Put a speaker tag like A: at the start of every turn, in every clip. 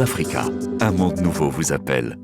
A: Move Africa. Un monde nouveau vous appelle.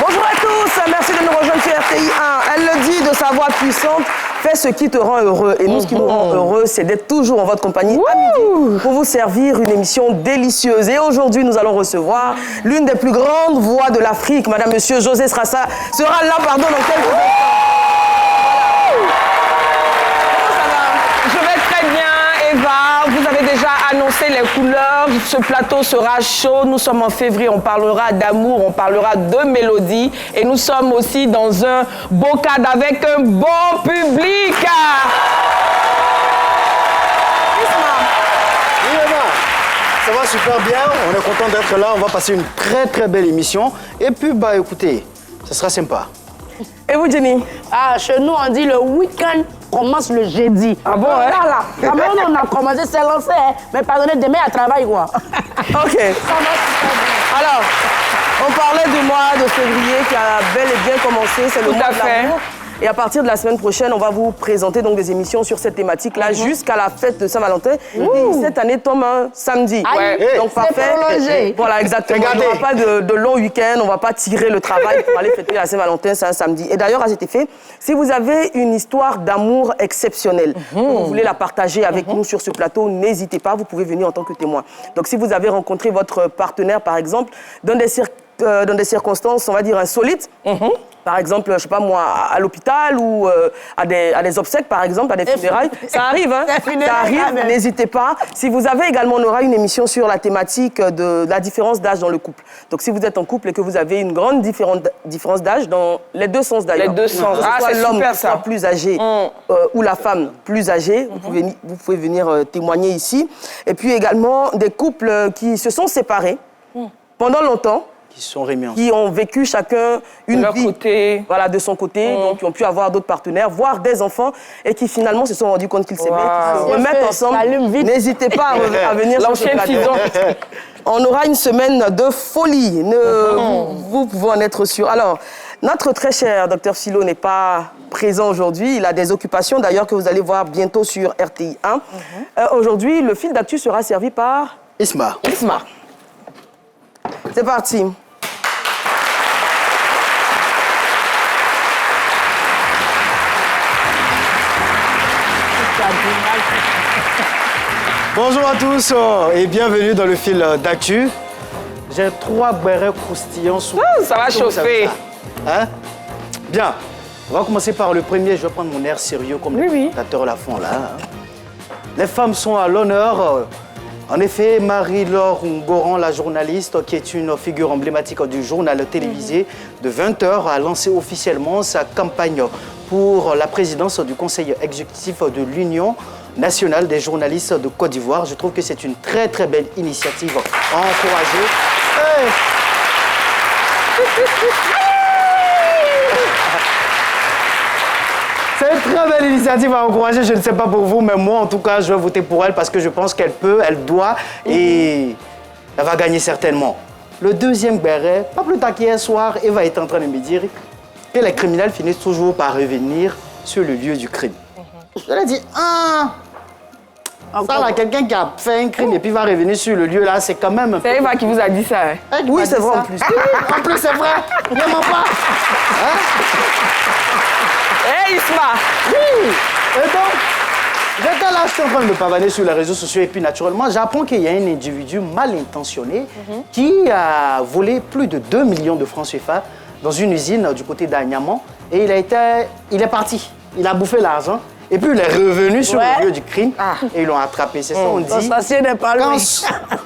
B: Bonjour à tous, merci de nous rejoindre sur RTI 1. Elle le dit de sa voix puissante, fais ce qui te rend heureux. Et nous, ce qui nous rend heureux, c'est d'être toujours en votre compagnie à midi pour vous servir une émission délicieuse. Et aujourd'hui, nous allons recevoir l'une des plus grandes voix de l'Afrique, Madame, Monsieur José Srasa, sera là, dans quelques instants. Vous avez déjà annoncé les couleurs, ce plateau sera chaud, nous sommes en février, on parlera d'amour, on parlera de mélodie et nous sommes aussi dans un beau cadre avec un bon public.
C: Ça va super bien, on est content d'être là, on va passer une très belle émission et puis bah écoutez, ça sera sympa.
B: Et vous Jenny?
D: Ah, chez nous on dit le week-end commence le jeudi.
B: Ah bon, hein?
D: Là, on a commencé, c'est lancé, hein? Mais pardonnez, demain à travail, quoi.
B: Ok. Alors, on parlait du mois de février qui a bel et bien commencé, c'est le mois de l'amour. Et à partir de la semaine prochaine, on va vous présenter donc des émissions sur cette thématique-là jusqu'à la fête de Saint-Valentin. Et cette année tombe un samedi. Donc parfait. Voilà, exactement. Il n'y aura pas de long week-end, on ne va pas tirer le travail pour aller fêter la Saint-Valentin, c'est un samedi. Et d'ailleurs, à cet effet, si vous avez une histoire d'amour exceptionnelle, que vous voulez la partager avec nous sur ce plateau, n'hésitez pas, vous pouvez venir en tant que témoin. Donc si vous avez rencontré votre partenaire, par exemple, dans des circonstances, on va dire, insolites, par exemple, je sais pas moi, à l'hôpital ou à des obsèques, par exemple, à des funérailles. Ça arrive, hein? Ça arrive, n'hésitez pas. Si vous avez également, on aura une émission sur la thématique de la différence d'âge dans le couple. Donc, si vous êtes en couple et que vous avez une grande différence d'âge, dans les deux sens d'ailleurs. Les deux sens. Soit l'homme soit plus âgé ou la femme plus âgée, vous pouvez venir témoigner ici. Et puis également, des couples qui se sont séparés pendant longtemps, qui ont vécu chacun une vie voilà, de son côté, donc qui ont pu avoir d'autres partenaires, voire des enfants, et qui finalement se sont rendus compte qu'ils s'aimaient, qu'ils se remettent ensemble. N'hésitez pas à venir sur ce plateau. On aura une semaine de folie, vous pouvez en être sûr. Alors, notre très cher Dr Philo n'est pas présent aujourd'hui, il a des occupations d'ailleurs que vous allez voir bientôt sur RTI 1. Aujourd'hui, le fil d'actu sera servi par
C: Isma.
B: C'est parti.
C: Bonjour à tous et bienvenue dans le fil d'actu. J'ai 3 bérets croustillants sous...
B: ça va chauffer.
C: Hein? Bien. On va commencer par le premier. Je vais prendre mon air sérieux comme le commentateur la font là. Hein. Les femmes sont à l'honneur. En effet, Marie-Laure Ngoran, la journaliste, qui est une figure emblématique du journal télévisé de 20h, a lancé officiellement sa campagne pour la présidence du Conseil exécutif de l'Union nationale des journalistes de Côte d'Ivoire. Je trouve que c'est une très belle initiative à encourager. C'est une très belle initiative à encourager, je ne sais pas pour vous, mais moi en tout cas, je vais voter pour elle parce que je pense qu'elle peut, elle doit et elle va gagner certainement. Le deuxième béret, pas plus tard qu'hier soir, Eva est en train de me dire que les criminels finissent toujours par revenir sur le lieu du crime. Je lui ai dit, ça là, quelqu'un qui a fait un crime et puis va revenir sur le lieu là, c'est quand même...
B: C'est Eva qui vous a dit ça, hein?
C: Oui, c'est vrai en plus. En plus, c'est vrai, ne mens pas. Hein?
B: Hey Isma!
C: Oui. Et donc, J'étais là, j'étais en train de me pavaner sur les réseaux sociaux et puis naturellement, j'apprends qu'il y a un individu mal intentionné qui a volé plus de 2 millions de francs CFA dans une usine du côté d'Agnaman et il est parti. Il a bouffé l'argent et puis il est revenu sur le lieu du crime et ils l'ont attrapé. C'est ça, on dit.
D: n'est pas lui.
C: Quand,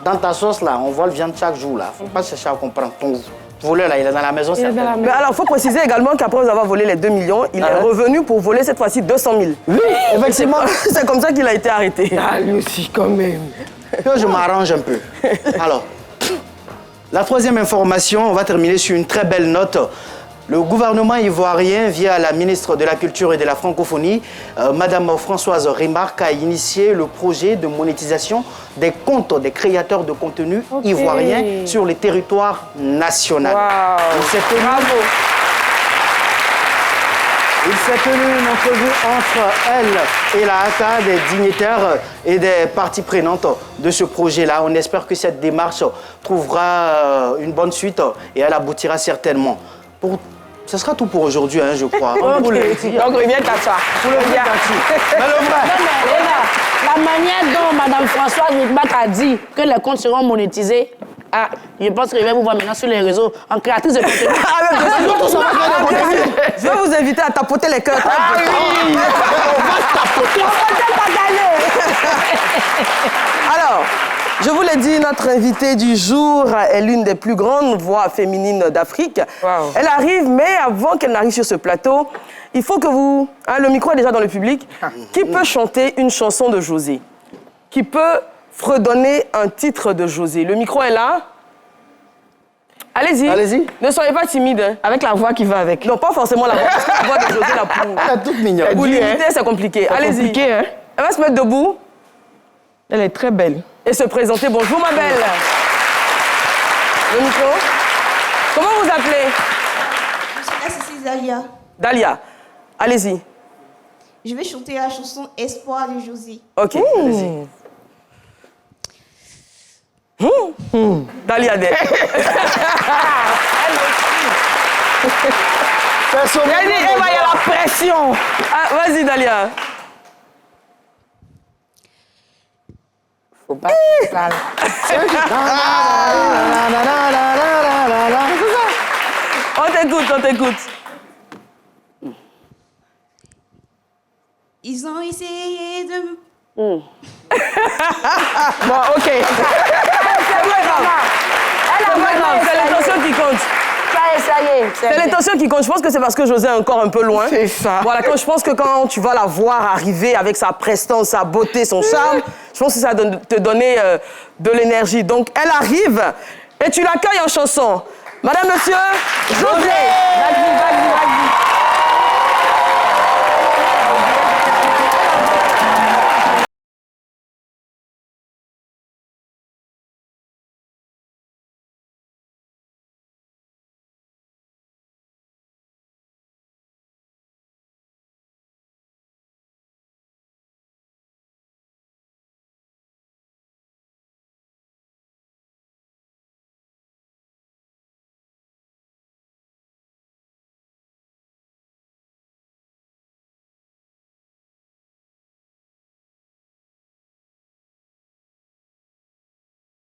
C: dans ta sauce là, on vole viande chaque jour là. Faut pas chercher à comprendre. Ton voleur là, il est dans la maison.
B: Mais alors, il faut préciser également qu'après avoir volé les 2 millions, il est revenu pour voler cette fois-ci 200 000.
C: Oui, effectivement.
B: C'est comme ça qu'il a été arrêté.
D: Ah, lui aussi, quand même.
C: Je m'arrange un peu. Alors, la troisième information, on va terminer sur une très belle note. Le gouvernement ivoirien, via la ministre de la Culture et de la Francophonie, Madame Françoise Remarque, a initié le projet de monétisation des comptes des créateurs de contenu ivoiriens sur le territoire national.
B: Wow. Bravo.
C: Il s'est tenu une entrevue entre elle et la ACA, des dignitaires et des parties prenantes de ce projet-là. On espère que cette démarche trouvera une bonne suite et elle aboutira certainement. Ce sera tout pour aujourd'hui, hein, je crois.
B: Donc, reviens à ça.
C: Pour le bien. Mais le vrai.
D: La manière dont Mme Françoise Rickback a dit que les comptes seront monétisés, je pense que je vais vous voir maintenant sur les réseaux en créatrice de contenu.
B: Je vais vous inviter à tapoter les cœurs.
D: Oui.
B: On va tapoter. Alors, je vous l'ai dit, notre invitée du jour est l'une des plus grandes voix féminines d'Afrique.
E: Wow.
B: Elle arrive, mais avant qu'elle n'arrive sur ce plateau, il faut que vous... le micro est déjà dans le public. Qui peut chanter une chanson de José? Qui peut fredonner un titre de José? Le micro est là. Allez-y.
C: Allez-y.
B: Ne soyez pas timide. Hein.
E: Avec la voix qui va avec.
B: Non, pas forcément la voix. Parce que la voix de José,
C: Elle est toute mignonne.
B: pour l'imiter, c'est compliqué. Allez-y.
E: Compliqué, hein?
B: Elle va se mettre debout
E: Elle est très belle.
B: et se présenter. Bonjour, ma belle. Le micro. Comment vous appelez?
F: Je suis Dalia.
B: Dalia. Allez-y.
F: Je vais chanter la chanson Espoir de José.
B: OK. Allez-y. Dalia Day.
E: Elle dit, il y a la pression.
B: Vas-y, Dalia.
E: Faut pas ça.
B: On t'écoute.
F: Ils ont essayé de...
E: Bon, OK.
B: C'est l'intention qui compte. C'est l'intention qui compte. Je pense que c'est parce que José est encore un peu loin.
E: C'est ça.
B: Voilà, je pense que quand tu vas la voir arriver avec sa prestance, sa beauté, son charme, je pense que ça va te donner de l'énergie. Donc, elle arrive et tu l'accueilles en chanson. Madame, monsieur, José.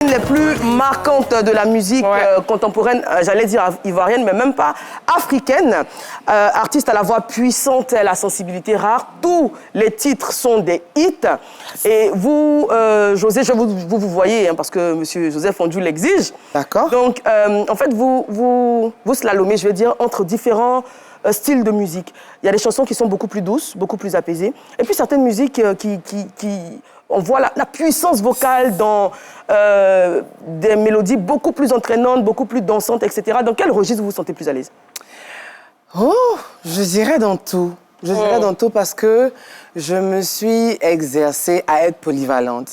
B: Les plus marquantes de la musique contemporaine, j'allais dire ivoirienne, mais même pas africaine. Artiste à la voix puissante et à la sensibilité rare. Tous les titres sont des hits. Et vous, José, vous voyez, hein, parce que M. Joseph Fondou l'exige.
E: D'accord.
B: Donc, en fait, vous slalomez, je veux dire, entre différents styles de musique. Il y a des chansons qui sont beaucoup plus douces, beaucoup plus apaisées. Et puis certaines musiques on voit la puissance vocale dans des mélodies beaucoup plus entraînantes, beaucoup plus dansantes, etc. Dans quel registre vous vous sentez plus à l'aise?
G: Oh, je dirais dans tout. Je dirais dans tout parce que je me suis exercée à être polyvalente.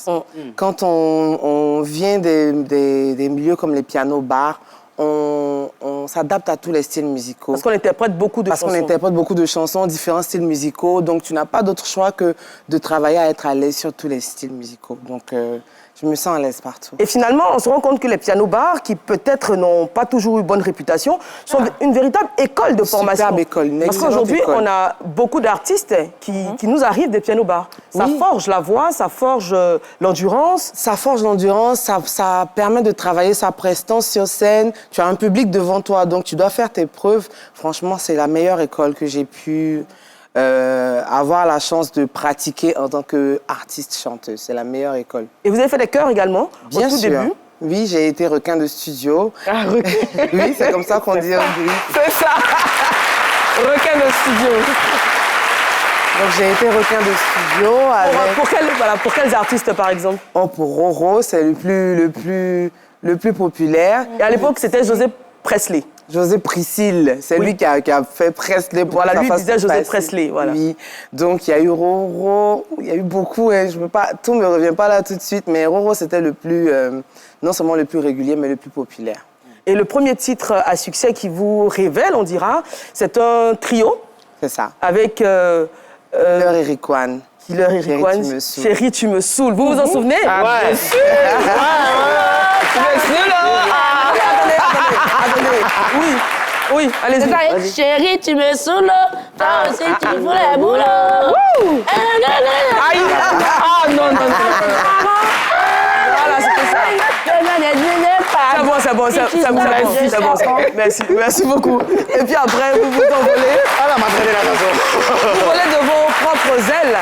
G: Quand on vient des milieux comme les pianos-bars, on s'adapte à tous les styles musicaux.
B: Parce qu'on interprète beaucoup de chansons.
G: Parce qu'on interprète beaucoup de chansons, différents styles musicaux. Donc, tu n'as pas d'autre choix que de travailler à être à l'aise sur tous les styles musicaux. Donc, Je me sens à l'aise partout.
B: Et finalement, on se rend compte que les pianos-bars, qui peut-être n'ont pas toujours eu bonne réputation, sont une véritable école de formation.
G: Superbe école, une
B: Parce
G: excellente
B: qu'aujourd'hui,
G: école.
B: on a beaucoup d'artistes qui nous arrivent des pianos-bars. Ça
G: Oui.
B: forge la voix, ça forge l'endurance.
G: Ça forge l'endurance, ça permet de travailler sa prestance sur scène. Tu as un public devant toi, donc tu dois faire tes preuves. Franchement, c'est la meilleure école que j'ai pu avoir la chance de pratiquer en tant qu'artiste chanteuse. C'est la meilleure école.
B: Et vous avez fait des chœurs également,
G: Bien
B: au tout
G: sûr.
B: début.
G: Oui, j'ai été requin de studio.
E: Ah, requin.
G: Oui, c'est comme ça qu'on dit en gris.
E: C'est ça. Requin de studio.
G: Donc j'ai été requin de studio avec...
B: Pour quels artistes, par exemple?
G: Oh, pour Roro, c'est le plus populaire.
B: Et à l'époque, c'était José Presley.
G: José Priscille, c'est lui qui a fait Presley. Pour
B: Voilà,
G: que ça
B: lui
G: fasse
B: disait
G: plus
B: José
G: facile.
B: Presley, voilà.
G: Oui, donc il y a eu Roro, il y a eu beaucoup, hein, je peux pas, tout me revient pas là tout de suite, mais Roro c'était le plus, non seulement le plus régulier, mais le plus populaire.
B: Et le premier titre à succès qui vous révèle, on dira, c'est un trio
G: C'est ça.
B: avec
G: Killer Eric Wan.
B: Killer Eric Wan,
G: tu me saoules.
B: Chérie, tu me saoules. Vous vous en souvenez?
E: Bien sûr. Tu me suis là.
B: Attendez. Oui, allez-y.
D: C'est ça, chérie, tu me saoules, toi aussi tu fous les boulots.
E: Aïe. Ah, non.
B: Voilà, c'était ça. C'est bon. Merci beaucoup. Et puis après, vous vous envolez.
C: Ah, la madre de la chanson.
B: Vous volez de vos propres ailes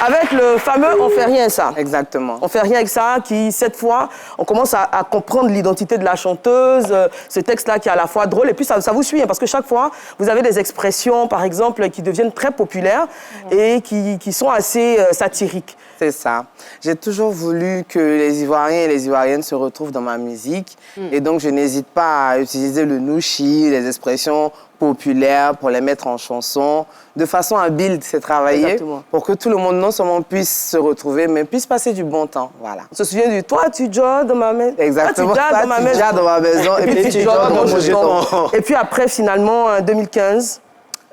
B: avec le fameux On fait rien ça.
G: Exactement.
B: On fait rien avec ça, qui, cette fois, on commence à comprendre l'identité de la chanteuse, ce texte-là qui est à la fois drôle, et puis ça vous suit, hein, parce que chaque fois, vous avez des expressions, par exemple, qui deviennent très populaires et qui sont assez satiriques.
G: C'est ça. J'ai toujours voulu que les Ivoiriens et les Ivoiriennes se retrouvent dans ma musique. Et donc, je n'hésite pas à utiliser le nouchi, les expressions populaires pour les mettre en chanson. De façon habile, c'est travailler
B: Exactement.
G: pour que tout le monde non seulement puisse se retrouver, mais puisse passer du bon temps. Voilà.
B: On se souvient du « Toi, tu jailles dans ma maison ».
G: Exactement.
B: Toi, tu jailles dans ma
G: Tu
B: maison.
G: jailles dans ma maison et puis tu
B: jailles
G: jailles dans mon
C: jeton.
G: jeton.
B: Et puis après, finalement, en 2015,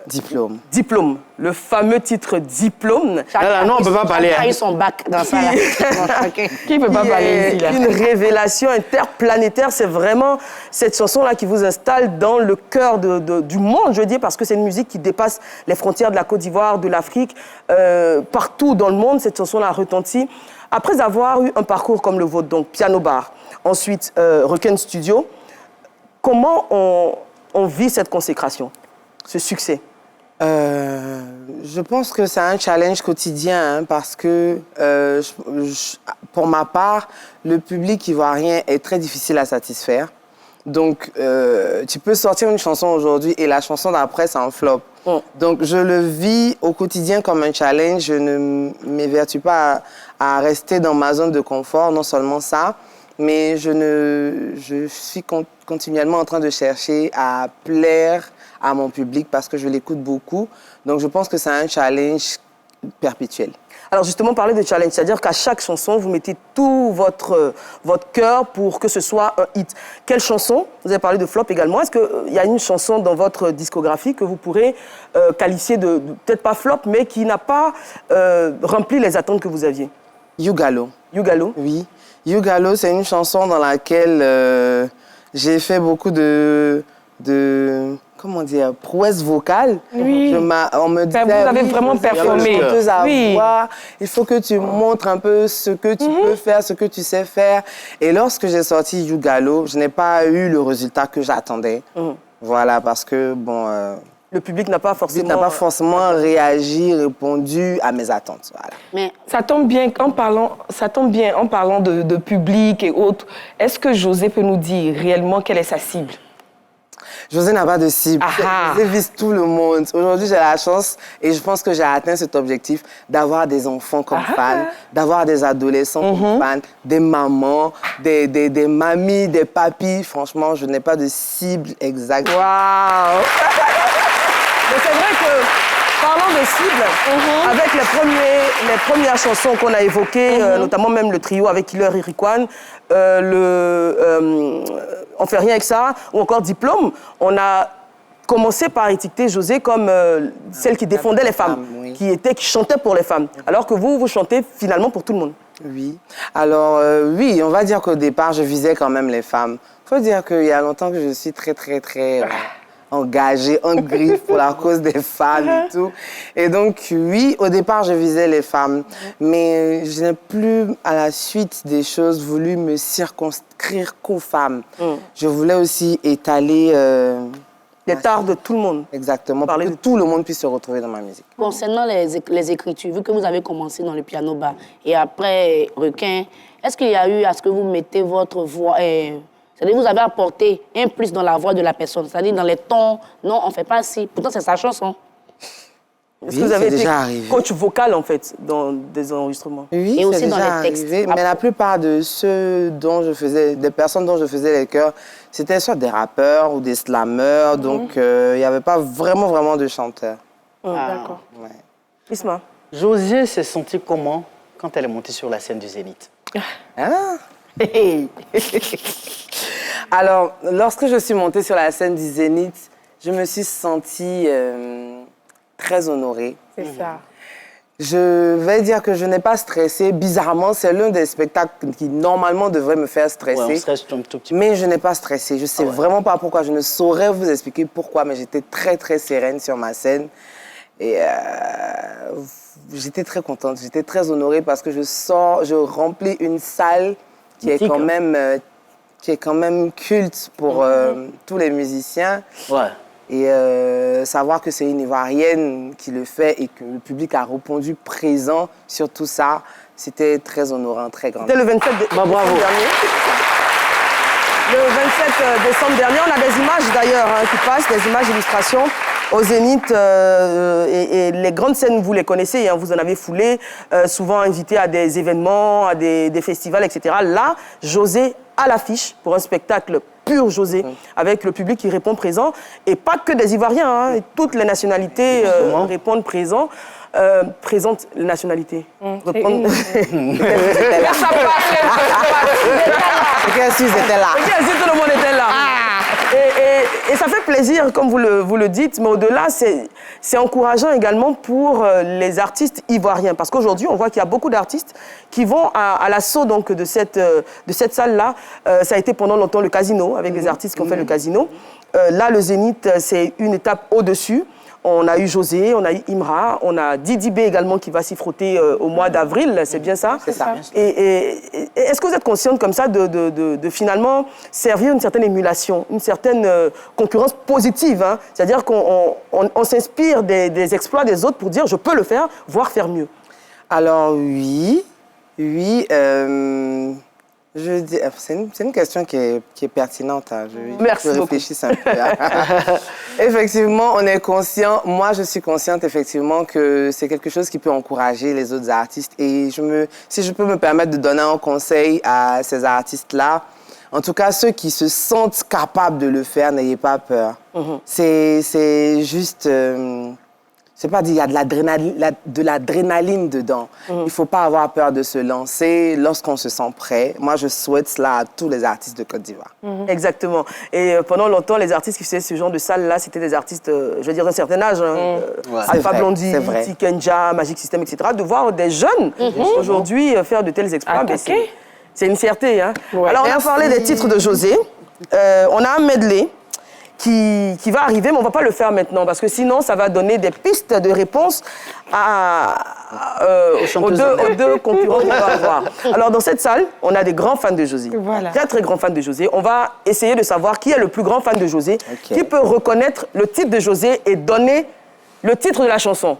G: Diplôme.
B: Diplôme. Le fameux titre Diplôme.
C: Là, non, on peut pas parler.
D: Chacun a eu son bac dans ça. là.
E: Qui peut pas
B: Qui
E: parler
B: est
E: ici, là?
B: une révélation interplanétaire. C'est vraiment cette chanson-là qui vous installe dans le cœur du monde, je dis, parce que c'est une musique qui dépasse les frontières de la Côte d'Ivoire, de l'Afrique. Partout dans le monde, cette chanson-là retentit. Après avoir eu un parcours comme le vôtre, donc piano bar, ensuite Requin Studio, comment on vit cette consécration, ce succès?
G: Je pense que c'est un challenge quotidien hein, parce que, pour ma part, le public ivoirien est très difficile à satisfaire. Donc, tu peux sortir une chanson aujourd'hui et la chanson d'après, c'est un flop. Donc, je le vis au quotidien comme un challenge. Je ne m'évertue pas à rester dans ma zone de confort, non seulement ça, mais je suis continuellement en train de chercher à plaire à mon public parce que je l'écoute beaucoup. Donc, je pense que c'est un challenge perpétuel.
B: Alors justement, parler de challenge, c'est-à-dire qu'à chaque chanson, vous mettez tout votre cœur pour que ce soit un hit. Quelle chanson? Vous avez parlé de flop également. Est-ce qu'il y a une chanson dans votre discographie que vous pourrez qualifier de peut-être pas flop, mais qui n'a pas rempli les attentes que vous aviez?
G: Yougalo.
B: Yougalo?
G: Oui. Yougalo, c'est une chanson dans laquelle j'ai fait beaucoup de comment dire, prouesse vocale.
E: Oui.
G: On me disait,
E: Vous avez vraiment performé.
G: Oui. Il faut que tu montres un peu ce que tu peux faire, ce que tu sais faire. Et lorsque j'ai sorti Yougalo, je n'ai pas eu le résultat que j'attendais. Voilà, parce que, bon...
B: le public n'a pas forcément...
G: réagi, répondu à mes attentes. Voilà.
D: Mais
E: Ça tombe bien en parlant de public et autres. Est-ce que José peut nous dire réellement quelle est sa cible?
G: José n'a pas de cible. José vise tout le monde. Aujourd'hui, j'ai la chance, et je pense que j'ai atteint cet objectif, d'avoir des enfants comme fans, d'avoir des adolescents comme fans, des mamans, des mamies, des papis. Franchement, je n'ai pas de cible exacte.
B: Waouh! Mais c'est vrai que, parlant de cible, avec les premières chansons qu'on a évoquées, notamment même le trio avec Killer Eric Wan, On fait rien avec ça, ou encore Diplôme, on a commencé par étiqueter José comme celle qui défendait les femmes,
G: oui.
B: qui chantait pour les femmes, alors que vous chantez finalement pour tout le monde.
G: Oui. Alors, oui, on va dire qu'au départ, je visais quand même les femmes. Il faut dire qu'il y a longtemps que je suis très engagée, en griffe pour la cause des femmes et tout. Et donc, oui, au départ, je visais les femmes. Mais je n'ai plus, à la suite des choses, voulu me circonscrire qu'aux femmes. Je voulais aussi étaler...
B: les tares de tout le monde.
G: Exactement, pour que tout le monde puisse se retrouver dans ma musique.
D: Concernant les écritures, vu que vous avez commencé dans le piano bar et après Requin, est-ce qu'il y a eu à ce que vous mettez votre voix, c'est-à-dire vous avez apporté un plus dans la voix de la personne, c'est-à-dire dans les tons, non, on ne fait pas si, pourtant c'est sa chanson.
B: Est-ce que vous avez été coach vocal, en fait, dans des enregistrements?
G: Oui,
D: et aussi
G: c'est
D: dans
G: déjà
D: les textes.
G: arrivé, mais la plupart de ceux dont je faisais, des personnes dont je faisais les chœurs, c'était soit des rappeurs ou des slammeurs, donc il n'y avait pas vraiment de chanteurs.
B: D'accord.
G: Ouais.
B: Isma?
C: José s'est sentie comment quand elle est montée sur la scène du Zénith?
G: Alors, lorsque je suis montée sur la scène du Zénith, je me suis sentie très honorée.
E: C'est ça.
G: Je vais dire que je n'ai pas stressé. Bizarrement, c'est l'un des spectacles qui, normalement, devrait me faire stresser.
C: Ouais, on stresse un tout petit peu.
G: Mais je n'ai pas stressé. Je ne sais vraiment pas pourquoi. Je ne saurais vous expliquer pourquoi, mais j'étais très sereine sur ma scène. Et j'étais très contente. J'étais très honorée parce que je remplis une salle qui est quand même culte pour tous les musiciens.
C: Ouais.
G: Et savoir que c'est une Ivoirienne qui le fait et que le public a répondu présent sur tout ça, c'était très honorant, très grand.
B: C'était le 27 décembre dernier. Le 27 décembre dernier, on a des images d'ailleurs qui passent, des images d'illustration au Zénith. Et les grandes scènes, vous les connaissez, hein, vous en avez foulé, souvent invité à des événements, à des festivals, etc. Là, José à l'affiche pour un spectacle pur José, avec le public qui répond présent. Et pas que des Ivoiriens, hein, et toutes les nationalités répondent présent. Présente les nationalités. Répondre...
E: Ça passe.
G: Tout
B: le monde était là. Et ça fait plaisir, comme vous le dites, mais au-delà, c'est encourageant également pour les artistes ivoiriens. Parce qu'aujourd'hui, on voit qu'il y a beaucoup d'artistes qui vont à l'assaut donc, de cette salle-là. Ça a été pendant longtemps le Casino, avec les artistes qui ont fait le Casino. Là, le Zénith, c'est une étape au-dessus. On a eu José, on a eu Imra, on a Didi B également qui va s'y frotter au mois d'avril, c'est bien ça?
G: C'est ça.
B: Et est-ce que vous êtes consciente comme ça de finalement servir une certaine émulation, une certaine concurrence positive, hein? C'est-à-dire qu'on s'inspire des exploits des autres pour dire je peux le faire, voire faire mieux? Alors oui. C'est une question qui est pertinente. Hein.
G: Je réfléchisse un peu. Effectivement, on est conscient. Moi, je suis consciente, effectivement, que c'est quelque chose qui peut encourager les autres artistes. Et si je peux me permettre de donner un conseil à ces artistes-là, en tout cas, ceux qui se sentent capables de le faire, n'ayez pas peur. C'est juste... c'est pas dit, il y a de l'adrénaline dedans. Il ne faut pas avoir peur de se lancer lorsqu'on se sent prêt. Moi, je souhaite cela à tous les artistes de Côte d'Ivoire. Exactement. Et pendant longtemps, les artistes qui faisaient ce genre de salle-là, c'était des artistes, je veux dire, d'un certain âge. Alpha Blondy, Tikenja, Magic System, etc. De voir des jeunes aujourd'hui faire de tels exploits, c'est une fierté. Hein. Alors, on a parlé des titres de José. On a un medley qui va arriver, mais on ne va pas le faire maintenant, parce que sinon, ça va donner des pistes de réponse aux deux concurrents qu'on va avoir. Alors, dans cette salle, on a des grands fans de José. Voilà. Très grands fans de José. On va essayer de savoir qui est le plus grand fan de José, qui peut reconnaître le titre de José et donner le titre de la chanson.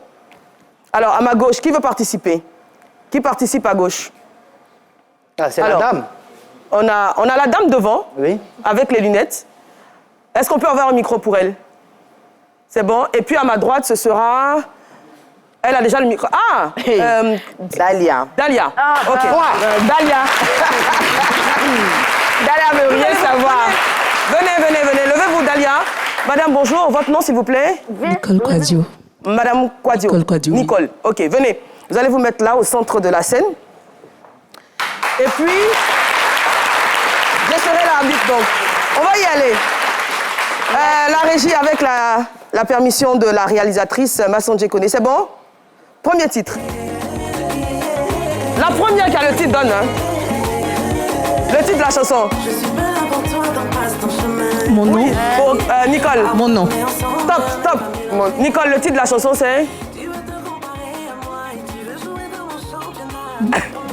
G: Alors, à ma gauche, qui veut participer? Qui participe à gauche?
C: C'est la dame.
B: On a la dame devant, avec les lunettes. Est-ce qu'on peut avoir un micro pour elle? C'est bon. Et puis à ma droite, ce sera... Elle a déjà le micro. Ah Dalia. Dalia. OK.
E: Dalia. Dalia veut rien savoir.
B: Venez. Levez-vous, Dalia. Madame, bonjour. Votre nom, s'il vous plaît?
H: Nicole Quadio.
B: Madame Quadio.
H: Nicole Quadio.
B: Nicole. OK, venez. Vous allez vous mettre là, au centre de la scène. Et puis... Je serai l'arbitre, donc. On va y aller. La régie avec la permission de la réalisatrice Masson Djekone. C'est bon? Premier titre. Là, La première qui a le titre donne. Hein. Le titre de la chanson.
H: Mon nom.
B: Pour Nicole.
H: Mon nom.
B: Stop. Nicole, le titre de la chanson c'est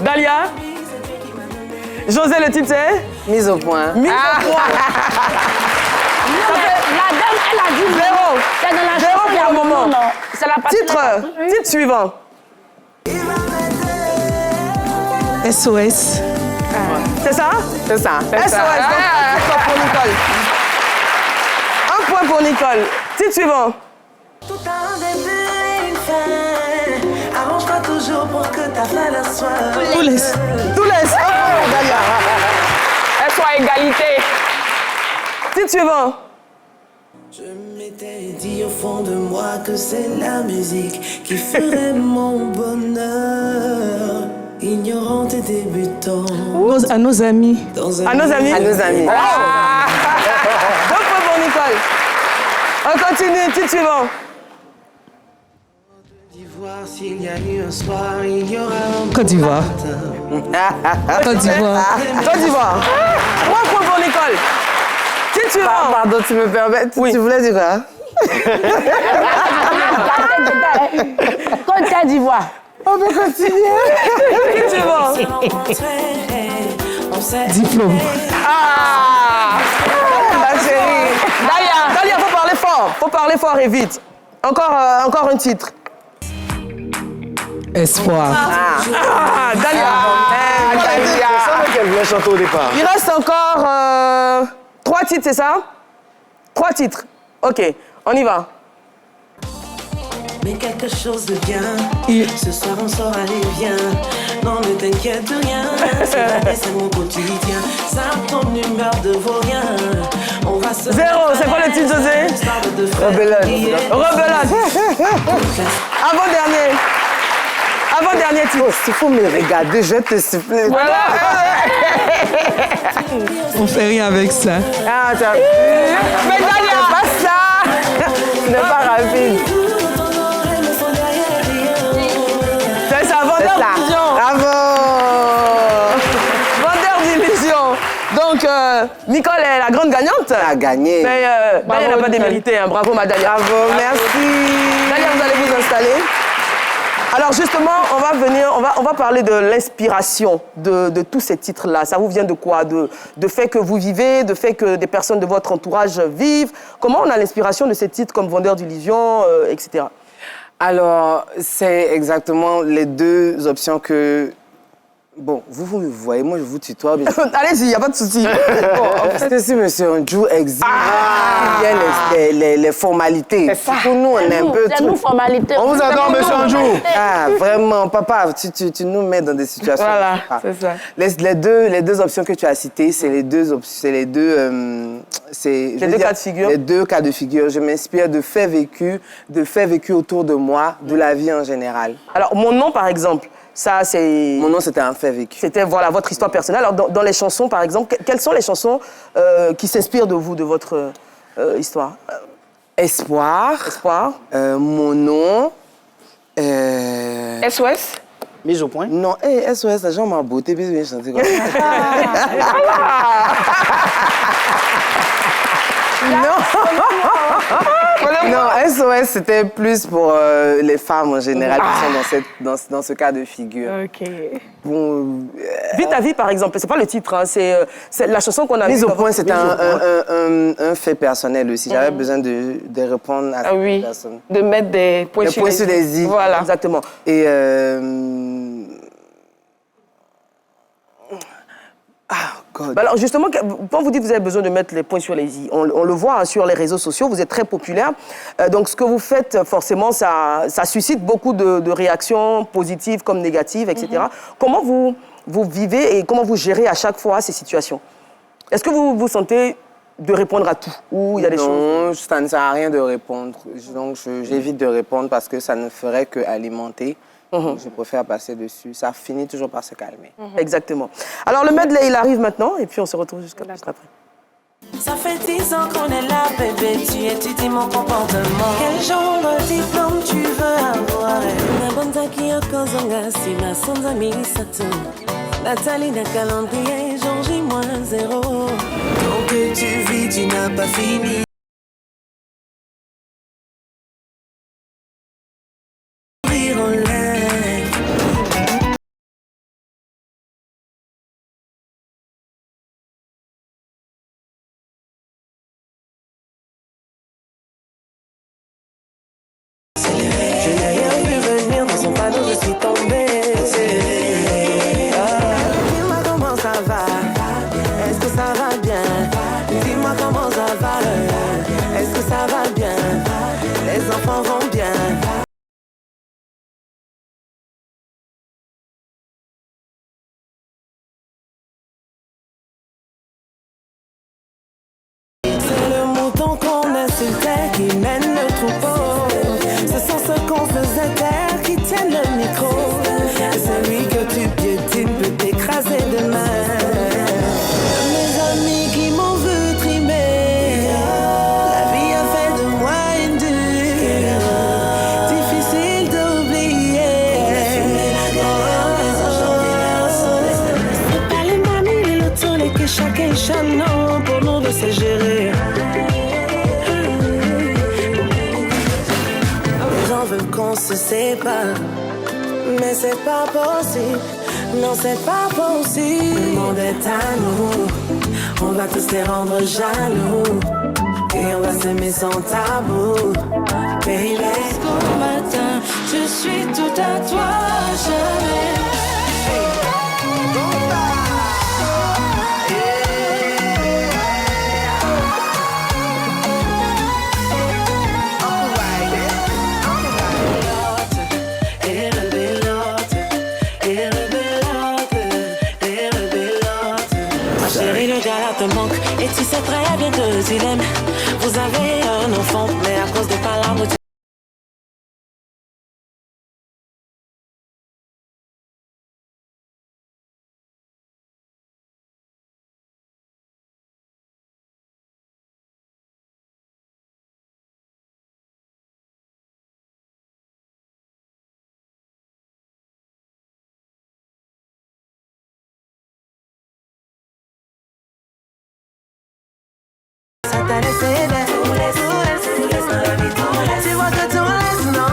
B: Dalia. José, le titre c'est
G: Mise au point.
B: Mise au point.
D: La dame, elle a dit
B: Zéro.
D: C'est dans la
B: Zéro
D: chanson, il y a
B: pour le
D: mon
B: moment.
D: nom, non. C'est la partie.
B: Titre suivant.
H: SOS.
B: C'est ça?
G: C'est ça.
B: SOS. Donc, un point pour Nicole. Un point pour Nicole. Titre suivant.
I: Tout a un début et une fin. Arrange-toi toujours pour que ta valeur soit.
H: Tous les.
B: Dalia.
E: Elle soit égalité.
B: Titre suivant.
I: Je m'étais dit au fond de moi que c'est la musique qui ferait mon bonheur. Ignorante et débutant.
H: À nos amis.
I: Dans un
B: À nos amis.
G: À nos amis.
B: Deux points pour Nicole. On continue. Titre suivant.
I: d'Ivoire, s'il y a eu un soir, il y aura un
H: Côte d'Ivoire. Côte d'Ivoire.
B: Côte d'Ivoire. 3 points pour Nicole. Titre suivant.
G: Pardon, tu me permets?
B: Oui.
G: Tu voulais dire quoi?
D: Côte d'Ivoire.
G: On peut continuer.
B: Titre suivant.
H: Diplôme.
B: Ah! La chérie. Dalia, faut parler fort. Faut parler fort et vite. Encore un titre.
H: Espoir.
B: Ah, Dalia.
C: C'est ça qu'elle voulait chanter au départ.
B: Il reste encore 3 titres, c'est ça? 3 titres. OK, on y va.
I: Mais quelque chose de bien. Ce soir on sort, allez viens. Non ne t'inquiète de rien. C'est la vie, c'est mon quotidien. Ça ton humeur de vaurien. On va se.
B: Zéro, c'est quoi le titre, José? Rebelote. Avant-dernier titre.
G: Oh, s'il faut me regarder, je vais te siffler.
B: Voilà.
H: On fait rien avec ça.
G: Ah, t'as vu?
B: Mais Dalia,
G: Pas ça. Tu n'es pas rapide.
B: c'est ça, Vendeur d'illusion.
G: Bravo.
B: Vendeur d'illusion. Donc, Nicole est la grande gagnante.
G: Tu as gagné.
B: Mais Dalia n'a pas démérité. Hein. Bravo, ma Dalia.
G: Bravo, merci.
B: Dalia, vous allez vous installer. Alors justement, on va parler de l'inspiration de tous ces titres-là. Ça vous vient de quoi? De fait que vous vivez, de fait que des personnes de votre entourage vivent. Comment on a l'inspiration de ces titres comme Vendeur d'illusions, etc.
G: Alors, c'est exactement les deux options que... Bon, vous me voyez, moi je vous tutoie. Mais...
B: Allez-y, il n'y a pas de souci.
G: Parce que si M. Andrew exige les formalités, pour nous, on est un peu
D: C'est
G: trop...
D: nous, formalité.
C: On vous adore, monsieur Andrew.
G: Ah, vraiment, papa, tu nous mets dans des situations...
E: Voilà,
G: Ah.
E: c'est ça.
G: Les deux options que tu as citées, c'est les deux
B: cas de figure.
G: Les deux cas de figure. Je m'inspire de faits vécus autour de moi, de la vie en général.
B: Alors, mon nom, par exemple, ça, c'est...
G: Mon nom, c'était un fait vécu.
B: C'était voilà, votre histoire personnelle. Alors, dans les chansons, par exemple, quelles sont les chansons qui s'inspirent de vous, de votre histoire?
G: Espoir.
B: Espoir.
G: Mon nom.
E: SOS.
C: Mise au point.
G: Non, SOS, la gens m'a beauté, puis je viens chanter comme ça. Non, SOS, c'était plus pour les femmes en général qui sont dans ce cas de figure.
E: OK.
G: Bon,
B: Vis ta vie, par exemple. C'est pas le titre, hein, c'est la chanson qu'on a
G: mise
B: vue
G: au
B: dans
G: point,
B: votre-
G: c'était
B: Mise au point.
G: un fait personnel aussi. J'avais besoin de répondre à
E: Ah
G: cette
E: oui,
G: personne.
E: de mettre des points
G: Les
E: sur
G: points
E: les
G: sur
E: i.
G: les i.
B: Voilà, exactement.
G: Et God.
B: Bah alors justement, quand vous dites que vous avez besoin de mettre les points sur les i, on le voit hein, sur les réseaux sociaux, vous êtes très populaire. Donc ce que vous faites, forcément, ça suscite beaucoup de réactions positives comme négatives, etc. Comment vous vivez et comment vous gérez à chaque fois ces situations? Est-ce que vous vous sentez de répondre à tout? Ou il y a des choses...
G: Non, ça ne sert à rien de répondre. Donc, j'évite de répondre parce que ça ne ferait qu'alimenter. Donc, je préfère passer dessus. Ça finit toujours par se calmer.
B: Exactement. Alors, le medley, il arrive maintenant et puis on se retrouve juste après.
I: Ça fait 10 ans qu'on est là, bébé, tu étudies mon comportement. Quel genre de diplôme tu veux avoir? La bonne qui a Kozanga, si ma sans ami Sato. Nathalie d'un calendrier, jour J-0. Tant que tu vis, tu n'as pas fini. Rire en l'air. Je n'ai rien vu venir, dans son panneau je suis tombée. Dis-moi comment ça va, est-ce que ça va bien? Dis-moi comment ça va, est-ce que ça va bien? Les enfants vont bien. C'est le mouton qu'on insultait qui mène le troupeau. Ce sont ceux qu'on faisait taire qui tiennent le micro. Celui que tu piétines peut t'écraser demain. Mes amis qui m'ont vu trimer, la vie a fait de moi une dure. Difficile d'oublier. C'est pas les mamies, les lotos, les que chacun chanon pour nous de se gérer. Les gens veulent qu'on se sépare, mais c'est pas possible. Non, c'est pas possible. Le monde est à nous. On va tous les rendre jaloux. Et on va s'aimer sans tabou. Baby, jusqu'au matin, je suis tout à toi, jamais. Te manque et tu sais très bien que tu l'aimes. Vous avez un enfant, mais à cause des palabres, tu... Ça t'a laissé des tu vois que tu laisses, non,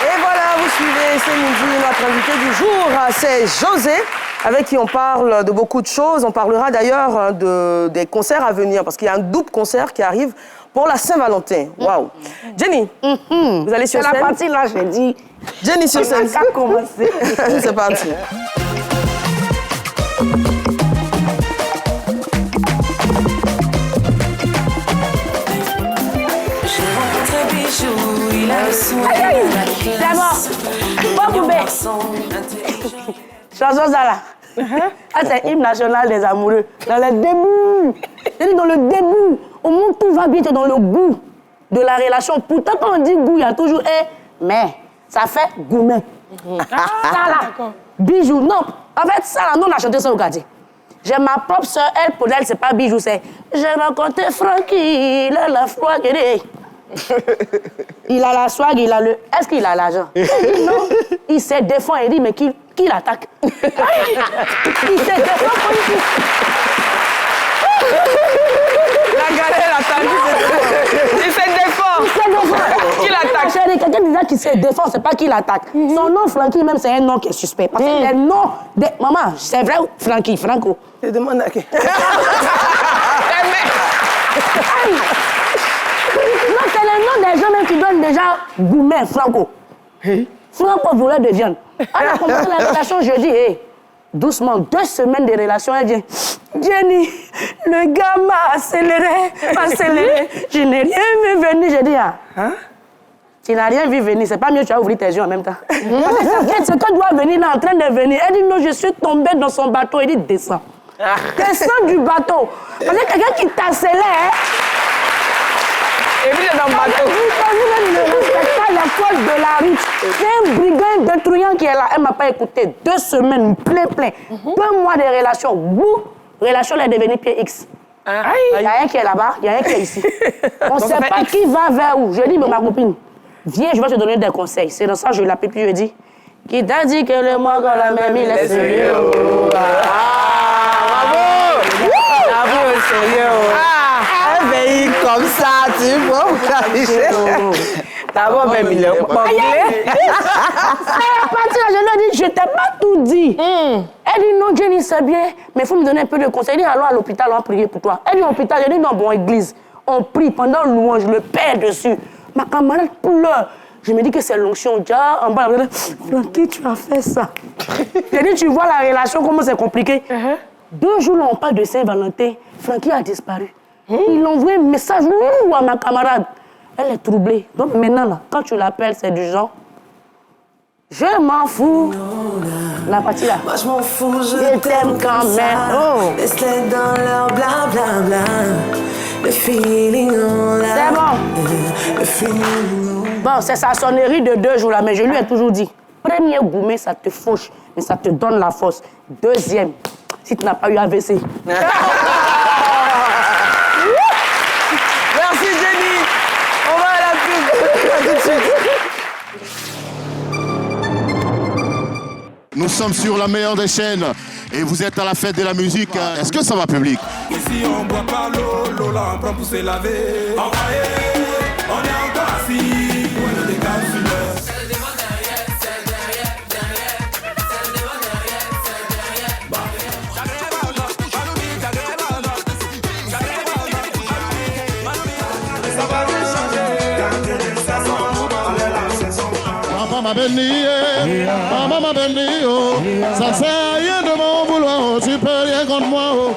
B: Et voilà, vous suivez ce midi notre invité du jour, c'est José, avec qui on parle de beaucoup de choses. On parlera d'ailleurs des concerts à venir, parce qu'il y a un double concert qui arrive pour la Saint-Valentin. Waouh. Jenny, vous allez sur scène.
D: C'est la partie là, j'ai dit.
B: Jenny sur scène.
D: On a qu'à commencer.
B: C'est parti.
I: J'ai rencontré Bijou, il a le sourire.
D: C'est mort. Bon poubé. Chanson ça là. Ah, c'est l'hymne national des amoureux. Dans le début. C'est dans le début. Au monde, tout va bien, c'est dans le goût de la relation. Pourtant, quand on dit goût, il y a toujours mais. Ça fait gourmet. Ça là. Bijou. Non. En fait, ça là, nous, on a chanté ça au quartier. J'ai ma propre soeur, elle, pour elle, c'est pas Bijou, c'est j'ai rencontré Francky, il a la swag. Il a la swag, il a le. Est-ce qu'il a l'argent? Non. Il se défend et dit, mais qui l'attaque? Il se défend pour ici.
E: La galère attaque, il se défend. Qui l'attaque?
D: Quelqu'un disait qu'il se défend, c'est pas qu'il attaque. Son nom, Francky, même, c'est un nom qui est suspect. Parce que les noms de... Maman, c'est vrai, Francky, Franco.
G: Je demande à qui?
D: Non, c'est le nom des gens même qui donnent déjà Goumet, Franco. Franco voulait de viande. Elle a commencé la relation jeudi, doucement, 2 semaines de relation, elle dit Jenny, le gars m'a accéléré. Je n'ai rien vu venir. J'ai dit, tu n'as rien vu venir, c'est pas mieux, tu as ouvert tes yeux en même temps. Parce que ce que doit venir là, en train de venir, elle dit non, je suis tombée dans son bateau. Il dit descends. Descends du bateau. Parce que quelqu'un qui t'accélère,
E: Et puis, c'est dans le bateau.
D: Vous ne respectez pas la force de la rue. C'est un brigand, un truand qui est là. Elle ne m'a pas écouté. 2 semaines, plein. 2 mois de relation. Boum, relation est devenue pied X. Il y a un qui est là-bas, il y a un qui est ici. On ne sait pas qui va vers où. Je dis, mais ma copine, viens, je vais te donner des conseils. C'est dans ça que je l'appelle, puis je dis, qui t'a dit que le mot qu'on la même, il est sérieux.
G: Bravo, sérieux. Un pays comme ça, tu vois, d'abord, même il est anglais.
D: À partir là, je lui ai dit, je t'ai pas tout dit. Elle dit, non, Jenny, c'est bien, mais il faut me donner un peu de conseils. Elle dit, allons à l'hôpital, on va prier pour toi. Elle dit, hôpital, je dis, non, bon, église. On prie pendant le louange, le père dessus. Ma camarade pleure. Je me dis que c'est l'onction. Déjà, en bas, elle me dit, Francky, tu as fait ça. Je dis, tu vois la relation, comment c'est compliqué. 2 jours, là, on parle de Saint-Valentin. Francky a disparu. Il envoie un message à ma camarade. Elle est troublée. Donc maintenant, là, quand tu l'appelles, c'est du genre, je m'en fous. La partie là.
I: Moi je m'en fous, je
D: t'aime quand même. Oh.
I: Laisse-les dans leur blablabla. Le feeling on l'a.
D: C'est bon.
I: Le feeling on...
D: Bon, c'est sa sonnerie de 2 jours là, mais je lui ai toujours dit, premier gourmet, ça te fauche, mais ça te donne la force. 2e, si tu n'as pas eu AVC.
B: Merci Jenny. On va à la pub. À tout de suite.
J: Nous sommes sur la meilleure des chaînes et vous êtes à la fête de la musique. Est-ce que ça va, public?
K: Ici on boit pas l'eau, là on prend pour se laver. Envoyé, on est encore assis, pour le décapsuleur.
J: Maman m'a béni, oh. Ça sert à rien de mon vouloir, oh. Tu peux rien contre moi, oh.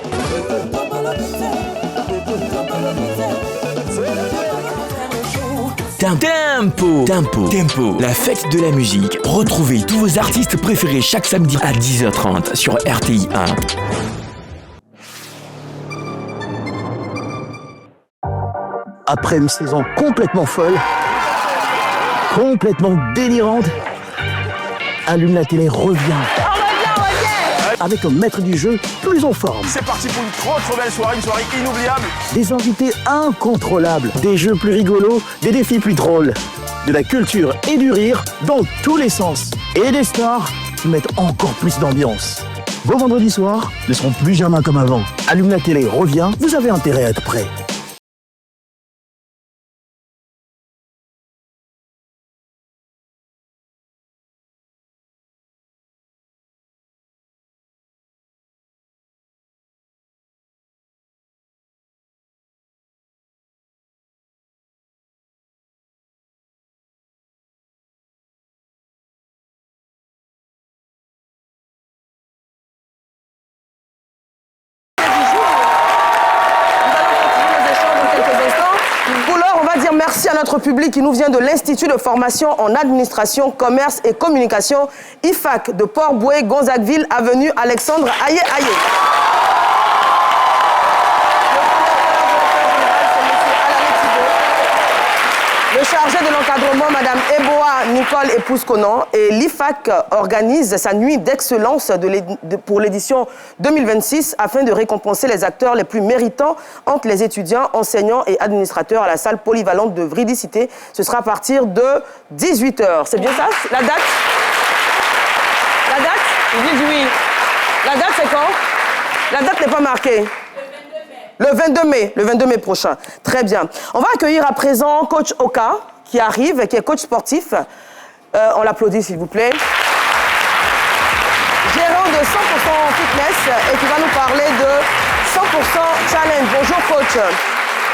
A: Tempo, la fête de la musique. Retrouvez tous vos artistes préférés chaque samedi à 10h30 sur RTI 1.
L: Après une saison complètement folle, complètement délirante, Allume la télé revient. Avec un maître du jeu plus en forme.
M: C'est parti pour une trop belle soirée, une soirée inoubliable.
L: Des invités incontrôlables, des jeux plus rigolos, des défis plus drôles. De la culture et du rire dans tous les sens. Et des stars qui mettent encore plus d'ambiance. Vos vendredis soirs ne seront plus jamais comme avant. Allume la télé revient, vous avez intérêt à être prêts.
B: Merci à notre public qui nous vient de l'Institut de formation en administration, commerce et communication, IFAC de Port-Bouët, Gonzagueville, avenue Alexandre Aye Aye. Le chargé de l'encadrement, Madame Eboa Nicole Épouse-Conan, et l'IFAC organise sa nuit d'excellence pour l'édition 2026 afin de récompenser les acteurs les plus méritants entre les étudiants, enseignants et administrateurs à la salle polyvalente de Vridicité. Ce sera à partir de 18h. C'est bien ça? La date? La date? Ils disent oui. La date, c'est quand? La date n'est pas marquée. Le 22 mai prochain. Très bien. On va accueillir à présent coach Oka, qui arrive, qui est coach sportif. On l'applaudit, s'il vous plaît. Gérant de 100% Fitness et qui va nous parler de 100% Challenge. Bonjour, coach.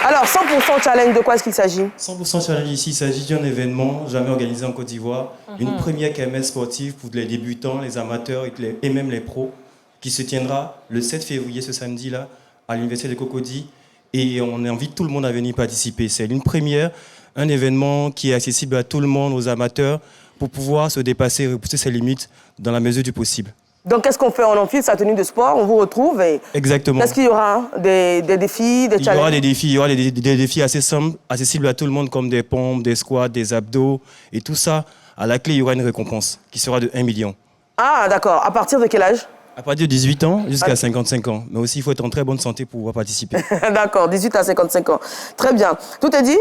B: Alors, 100% Challenge, de quoi est-ce qu'il s'agit?
N: 100% Challenge ici, il s'agit d'un événement jamais organisé en Côte d'Ivoire. Une première KMS sportive pour les débutants, les amateurs et même les pros, qui se tiendra le 7 février, ce samedi-là, à l'Université de Cocody, et on invite tout le monde à venir participer. C'est une première, un événement qui est accessible à tout le monde, aux amateurs, pour pouvoir se dépasser et repousser ses limites dans la mesure du possible.
B: Donc, qu'est-ce qu'on fait? On enfile sa tenue de sport, on vous retrouve et...
N: Exactement.
B: Qu'est-ce qu'il y aura? Des défis, des challenges?
N: Il y aura des défis assez simples, accessibles à tout le monde, comme des pompes, des squats, des abdos. Et tout ça, à la clé, il y aura une récompense qui sera de 1 million.
B: Ah, d'accord. À partir de quel âge?
N: À partir de 18 ans jusqu'à 55 ans. Mais aussi, il faut être en très bonne santé pour pouvoir participer.
B: D'accord, 18 à 55 ans. Très bien. Tout est dit?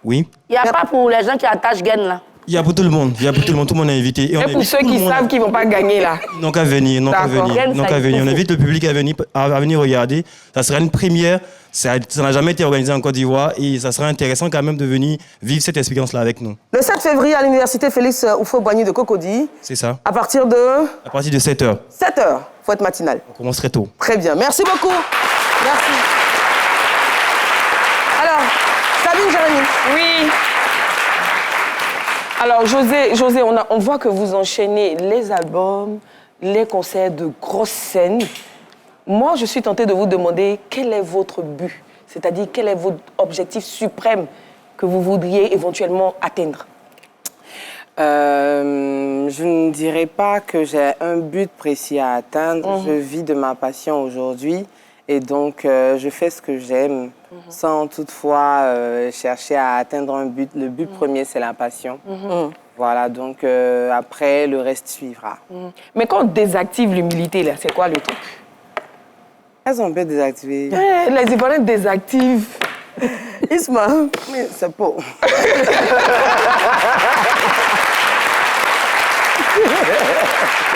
N: Oui.
D: Il n'y a pas pour les gens qui attachent gaine, là?
N: Il y a pour tout le monde. Il y a pour tout le monde. Tout le monde est invité.
E: Et pour ceux qui savent qu'ils ne vont pas gagner, là?
N: Donc à venir, donc à venir, donc à venir. On invite le public à venir regarder. Ça sera une première. Ça n'a jamais été organisé en Côte d'Ivoire et ça sera intéressant quand même de venir vivre cette expérience-là avec nous.
B: Le 7 février à l'université Félix Houphouët-Boigny de Cocody.
N: C'est ça.
B: À partir de
N: 7h.
B: 7h. Faut être matinal.
N: On commence très tôt.
B: Très bien. Merci beaucoup. Merci. Alors, Sabine, Jérémy.
E: Oui. Alors, José, on voit que vous enchaînez les albums, les concerts de grosses scènes. Moi, je suis tentée de vous demander quel est votre but, c'est-à-dire quel est votre objectif suprême que vous voudriez éventuellement atteindre.
G: Je ne dirais pas que j'ai un but précis à atteindre. Je vis de ma passion aujourd'hui et donc je fais ce que j'aime sans toutefois chercher à atteindre un but. Le but premier, c'est la passion. Voilà, donc après, le reste suivra.
E: Mais quand on désactive l'humilité, là, c'est quoi le truc?
G: Elles ont bien désactivé.
E: Les Ivoiriens désactivent.
B: Isma,
G: mais c'est pas...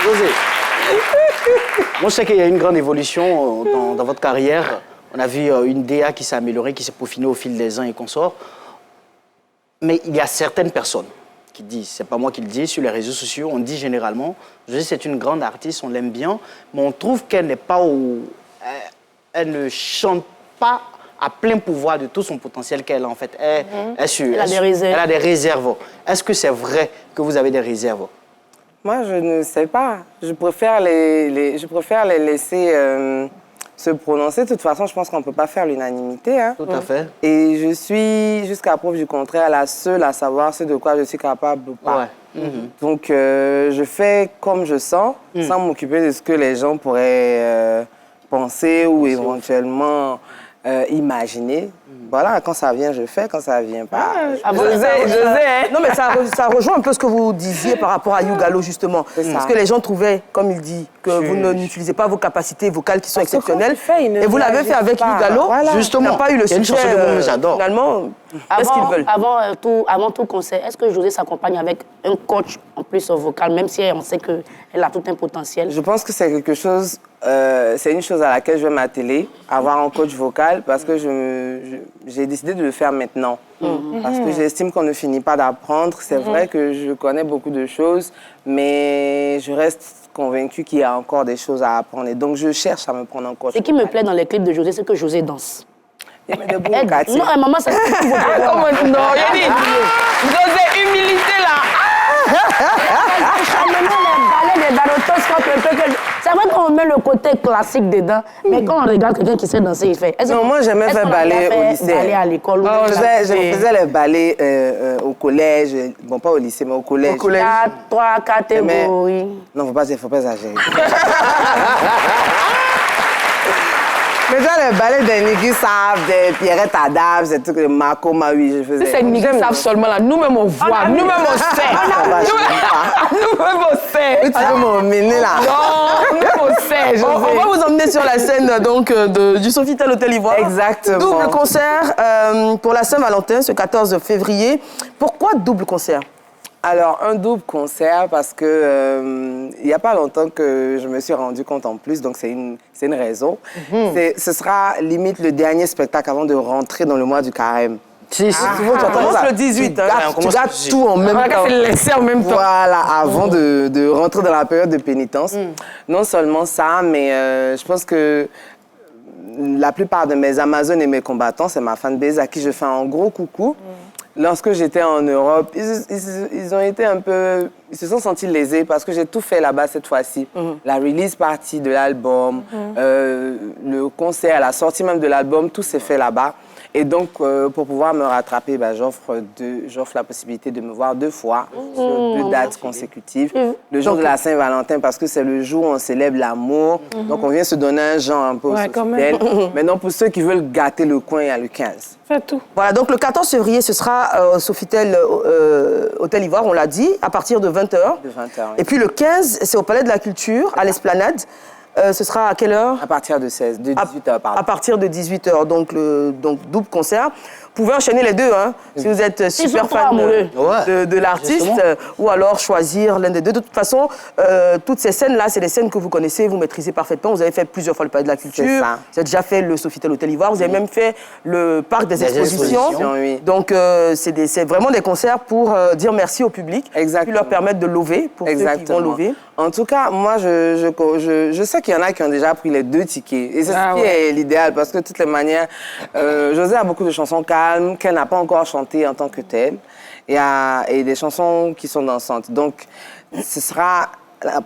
C: José, moi je sais qu'il y a une grande évolution dans votre carrière. On a vu une DA qui s'est améliorée, qui s'est peaufinée au fil des ans et consorts. Mais il y a certaines personnes qui disent, c'est pas moi qui le dis, sur les réseaux sociaux, on dit généralement, José c'est une grande artiste, on l'aime bien, mais on trouve qu'elle n'est pas elle ne chante pas à plein pouvoir de tout son potentiel qu'elle a en fait. Elle a des réserves. Est-ce que c'est vrai que vous avez des réserves?
G: Moi, je ne sais pas. Je préfère les laisser se prononcer. De toute façon, je pense qu'on ne peut pas faire l'unanimité. Hein.
C: Tout à fait.
G: Et je suis, jusqu'à preuve du contraire, la seule à savoir ce de quoi je suis capable ou pas.
C: Ouais.
G: Donc, je fais comme je sens, sans m'occuper de ce que les gens pourraient penser ou éventuellement imaginer. Voilà, quand ça vient, je fais. Quand ça vient pas,
B: Non, mais ça rejoint un peu ce que vous disiez par rapport à Yougalo, justement. Parce que les gens trouvaient, comme il dit, que vous n'utilisez pas vos capacités vocales qui sont exceptionnelles. Et vous l'avez fait avec Yougalo.
G: Voilà.
B: Justement. On n'a pas eu le succès.
C: J'adore.
B: Finalement, qu'est-ce qu'ils veulent?
D: Avant tout concert, est-ce que José s'accompagne avec un coach en plus vocal, même si on sait qu'elle a tout un potentiel?
G: Je pense que c'est quelque chose, c'est une chose à laquelle je vais m'atteler, avoir un coach vocal, parce que j'ai décidé de le faire maintenant. Parce que j'estime qu'on ne finit pas d'apprendre. C'est vrai que je connais beaucoup de choses, mais je reste convaincue qu'il y a encore des choses à apprendre. Et donc, je cherche à me prendre en coach.
D: Ce qui me plaît dans les clips de José, c'est que José danse.
G: Il y a des bons quartiers.
D: Non, maman, ça se trouve.
E: Non, il y a José, humilité là.
D: C'est vrai qu'on met le côté classique dedans, mais quand on regarde quelqu'un qui sait danser, il fait.
G: Non, moi, j'aimais faire ballet au lycée.
D: Ballet à l'école.
G: Je faisais les ballets au collège. Bon, pas au lycée, mais au collège.
B: Au collège.
D: 3 catégories.
G: Non, faut pas exagérer. Mais genre les ballets des Nigui savent, des Pierrette Adams, des trucs de Marco Maui, je faisais.
E: C'est Nigui savent seulement là. Nous-mêmes on voit, nous-mêmes on sait. Nous-mêmes on sait.
G: Tu veux m'emmener là?
E: Non, nous-mêmes on sait.
B: On va vous emmener sur la scène donc, du Sofitel Hôtel Ivoire.
G: Exactement.
B: Double concert pour la Saint-Valentin ce 14 février. Pourquoi double concert?
G: Alors, un double concert parce que il n'y a pas longtemps que je me suis rendu compte en plus, donc c'est une raison. Ce sera limite le dernier spectacle avant de rentrer dans le mois du carême.
B: On commence le 18.
G: Tu gardes tout en même temps.
E: C'est en même temps.
G: Voilà, avant de rentrer dans la période de pénitence. Non seulement ça, mais je pense que la plupart de mes Amazones et mes combattants, c'est ma fanbase à qui je fais un gros coucou. Lorsque j'étais en Europe, ils ont été un peu... Ils se sont sentis lésés parce que j'ai tout fait là-bas cette fois-ci. La release party de l'album, le concert, la sortie même de l'album, tout s'est fait là-bas. Et donc, pour pouvoir me rattraper, j'offre la possibilité de me voir 2 fois sur 2 dates consécutives. Le jour de la Saint-Valentin, parce que c'est le jour où on célèbre l'amour. Donc, on vient se donner un genre un peu au Sofitel. Maintenant, pour ceux qui veulent gâter le coin, il y a le 15.
B: C'est tout. Voilà, donc le 14 février, ce sera au Sofitel Hôtel Ivoire, on l'a dit, à partir de 20h.
G: De 20h, oui.
B: Et puis le 15, c'est au Palais de la Culture, à l'Esplanade. Ce sera à quelle heure?
G: À partir de 18h, pardon.
B: À partir de 18h, donc double concert. Vous pouvez enchaîner les deux, hein, si vous êtes super fan de l'artiste, ou alors choisir l'un des deux. De toute façon, toutes ces scènes-là, c'est des scènes que vous connaissez, vous maîtrisez parfaitement. Vous avez fait plusieurs fois le Palais de la Culture, vous avez déjà fait le Sofitel Hôtel Ivoire, vous avez même fait le Parc des Expositions.
G: Oui.
B: Donc, c'est vraiment des concerts pour dire merci au public, puis leur permettre de lever, pour ceux qui vont lever.
G: En tout cas, moi, je sais qu'il y en a qui ont déjà pris les 2 tickets. Et c'est ce qui est l'idéal, parce que de toutes les manières, José a beaucoup de chansons calmes, qu'elle n'a pas encore chantées en tant que telle, et des chansons qui sont dansantes. Donc, ce sera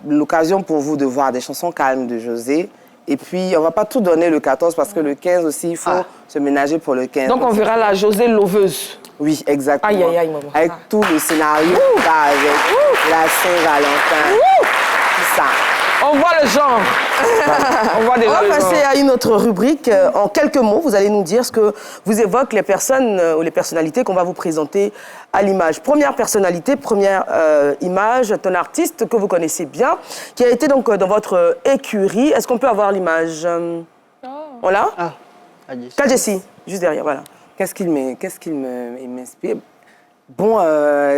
G: l'occasion pour vous de voir des chansons calmes de José. Et puis, on ne va pas tout donner le 14, parce que le 15 aussi, il faut se ménager pour le 15.
E: Donc, on verra la José loveuse.
G: Oui, exactement.
E: Aïe, aïe, aïe, maman.
G: Avec tout le scénario, avec la Saint-Valentin, tout ça.
E: On voit le genre.
B: On va passer à une autre rubrique. En quelques mots, vous allez nous dire ce que vous évoquent les personnes ou les personnalités qu'on va vous présenter à l'image. Première personnalité, première image, un artiste que vous connaissez bien, qui a été donc dans votre écurie. Est-ce qu'on peut avoir l'image? On l'a? Kadjessi, juste derrière, voilà.
G: Qu'est-ce qu'il m'inspire? Bon,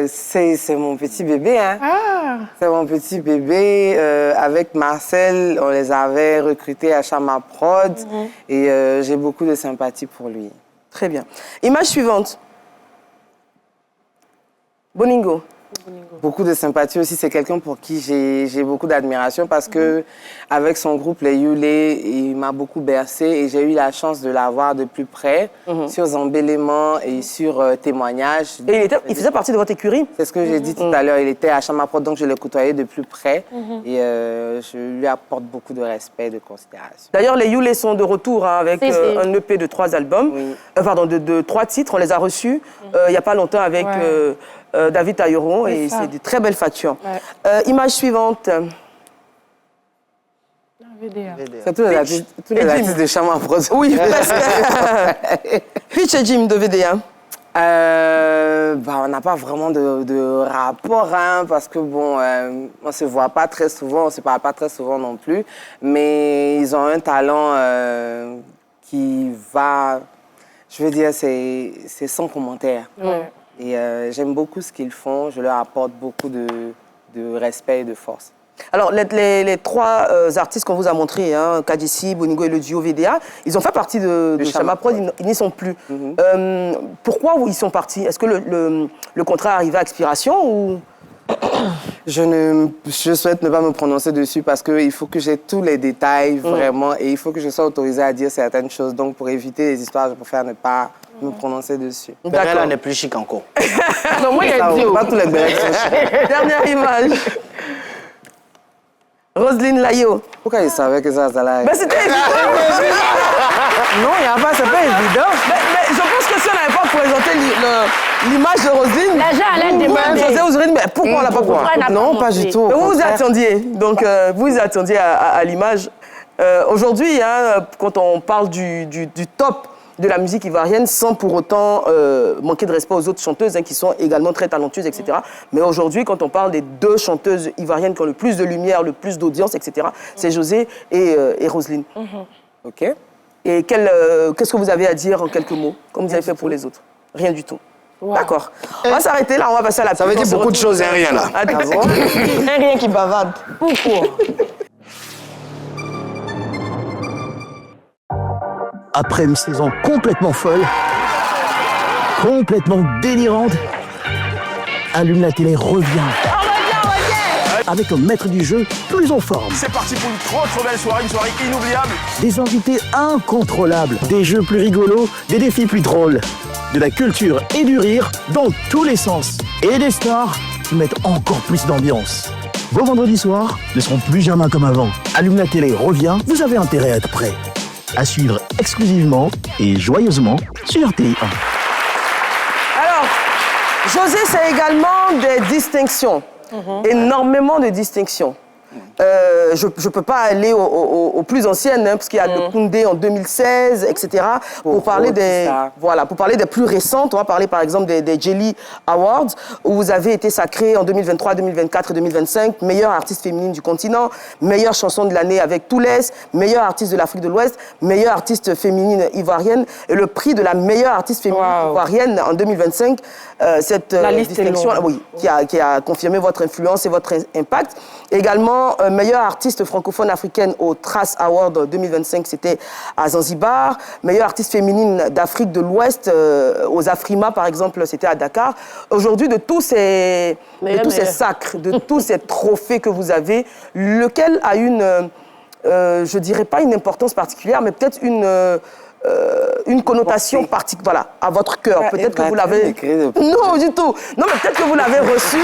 G: c'est mon petit bébé, hein. C'est mon petit bébé. Avec Marcel, on les avait recrutés à Chama Prod. Et j'ai beaucoup de sympathie pour lui.
B: Très bien. Image suivante. Boningo.
G: Beaucoup de sympathie aussi. C'est quelqu'un pour qui j'ai beaucoup d'admiration parce que avec son groupe, les Yulé, il m'a beaucoup bercé et j'ai eu la chance de l'avoir de plus près sur Zambélément et sur témoignages.
B: Et il faisait partie de votre écurie?
G: C'est ce que j'ai dit tout à l'heure. Il était à Chamaprod, donc je l'ai côtoyé de plus près et je lui apporte beaucoup de respect et de considération.
B: D'ailleurs, les Yulé sont de retour avec un EP de 3 albums, pardon, de 3 titres. On les a reçus il n'y a pas longtemps avec David Tailleron et c'est de très belles factures. Image suivante.
G: C'est tous les artistes de Chamaprod.
B: Oui, presque. Pitch et Jim de VDA.
G: On n'a pas vraiment de rapport, hein, parce que bon, on se voit pas très souvent, on se parle pas très souvent non plus, mais ils ont un talent qui va, je veux dire, c'est sans commentaire. Et j'aime beaucoup ce qu'ils font, je leur apporte beaucoup de respect et de force.
B: Alors, les 3 artistes qu'on vous a montrés, hein, Kadjessi, Boningo et le duo VDA, ils ont fait partie de Chamaprod, ils n'y sont plus. Pourquoi ils sont partis? Est-ce que le contrat arrive à expiration ou...
G: Je souhaite ne pas me prononcer dessus parce qu'il faut que j'ai tous les détails vraiment et il faut que je sois autorisée à dire certaines choses. Donc, pour éviter les histoires, je préfère ne pas me prononcer dessus.
C: Berella n'est plus chic encore.
B: Non, moi, il y a dit.
G: Pas tous les Berella sont chics.
B: Dernière image. Roselyne Layo.
G: Pourquoi il savait que ça allait?
B: Mais c'était évident.
G: Non, il n'y a pas, c'est pas évident.
B: Mais je pense que si on n'avait pas présenté l'image de Roselyne...
D: Les gens allaient demander.
B: Mais pourquoi on l'a pas présenté?
G: Non, pas du tout.
B: Mais vous vous attendiez. Donc, vous vous attendiez à l'image. Aujourd'hui, hein, quand on parle du top de la musique ivoirienne, sans pour autant manquer de respect aux autres chanteuses qui sont également très talentueuses, etc. Mais aujourd'hui, quand on parle des 2 chanteuses ivoiriennes qui ont le plus de lumière, le plus d'audience, etc., c'est José et Roselyne.
G: OK.
B: Et qu'est-ce que vous avez à dire en quelques mots, comme vous avez fait pour les autres? Rien du tout. D'accord. On va s'arrêter là, on va passer à la pub.
C: Ça veut dire beaucoup de choses et rien là.
E: Rien qui bavarde.
B: Pourquoi?
L: Après une saison complètement folle, complètement délirante, Allume la télé revient. Avec un maître du jeu plus en forme.
M: C'est parti pour une trop belle soirée, une soirée inoubliable.
L: Des invités incontrôlables, des jeux plus rigolos, des défis plus drôles. De la culture et du rire dans tous les sens. Et des stars qui mettent encore plus d'ambiance. Vos vendredis soirs ne seront plus jamais comme avant. Allume la télé revient, vous avez intérêt à être prêts. À suivre exclusivement et joyeusement sur RTI1.
B: Alors, José, c'est également des distinctions. Énormément de distinctions. Je ne peux pas aller aux plus anciennes, hein, parce qu'il y a le Koundé en 2016, etc. Pour parler des plus récentes, on va parler par exemple des Jelly Awards, où vous avez été sacrée en 2023, 2024 et 2025, meilleure artiste féminine du continent, meilleure chanson de l'année avec Toulès, meilleure artiste de l'Afrique de l'Ouest, meilleure artiste féminine ivoirienne, et le prix de la meilleure artiste féminine ivoirienne en 2025. Cette distinction, oui, qui a confirmé votre influence et votre impact. Également, meilleure artiste francophone africaine au Trace Award 2025, c'était à Zanzibar. Meilleure artiste féminine d'Afrique de l'Ouest, aux Afrima, par exemple, c'était à Dakar. Aujourd'hui, de tous ces sacres, de tous ces trophées que vous avez, lequel a une, je dirais pas une importance particulière, mais peut-être une connotation particulière, à votre cœur. Peut-être que vous l'avez... Non, du tout. Non, mais peut-être que vous l'avez reçu.